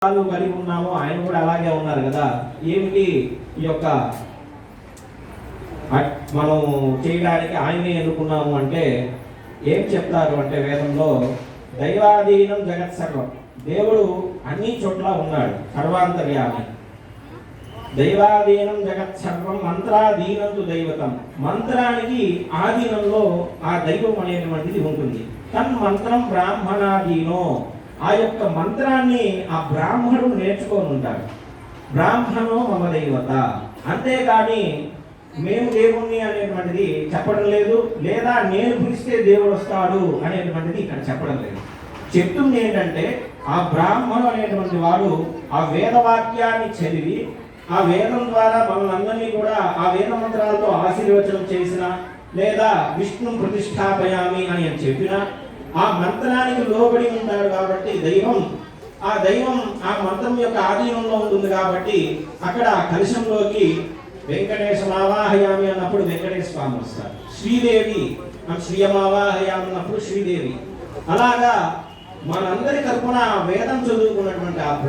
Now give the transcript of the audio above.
కలిగి ఉన్నామో ఆయన కూడా అలాగే ఉన్నారు కదా. ఏమిటి ఈ యొక్క మనం చేయడానికి ఆయనే ఎన్నుకున్నాము అంటే ఏం చెప్తారు అంటే వేదంలో దైవాధీనం జగత్ సర్వం, దేవుడు అన్ని చోట్ల ఉన్నాడు, సర్వాంతర్యామి. దైవాధీనం జగత్ సర్వం మంత్రాధీనంతు దైవతం, మంత్రానికి ఆధీనంలో ఆ దైవం అనేటువంటిది ఉంటుంది. తన్ మంత్రం బ్రాహ్మణాధీనో, ఆ యొక్క మంత్రాన్ని ఆ బ్రాహ్మణుడు నేర్చుకొని ఉంటాడు. బ్రాహ్మణో మమ దైవత, అంతేకాని మేము దేవుణ్ణి అనేటువంటిది చెప్పడం లేదు, లేదా నేను పిలిస్తే దేవుడు వస్తాడు అనేటువంటిది ఇక్కడ చెప్పడం లేదు. చెప్తుంది ఏంటంటే ఆ బ్రాహ్మణుడు అనేటువంటి వాడు ఆ వేదవాక్యాన్ని చదివి ఆ వేదం ద్వారా మనందరినీ కూడా ఆ వేద మంత్రాలతో ఆశీర్వచనం చేసిన, లేదా విష్ణు ప్రతిష్టాపయామి అని చెప్పిన ఆ మంత్రానికి లోబడి ఉంటాడు కాబట్టి ఆ దైవం ఆ మంత్రం యొక్క ఆధీనంలో ఉంటుంది కాబట్టి అక్కడ కలశంలోకి వెంకటేశమావాహయామి అన్నప్పుడు వెంకటేశ్వర స్వామి వస్తారు, శ్రీదేవి శ్రీయమావాహయామి అన్నప్పుడు శ్రీదేవి. అలాగా మనందరి తరపున వేదం చదువుకున్నటువంటి ఆ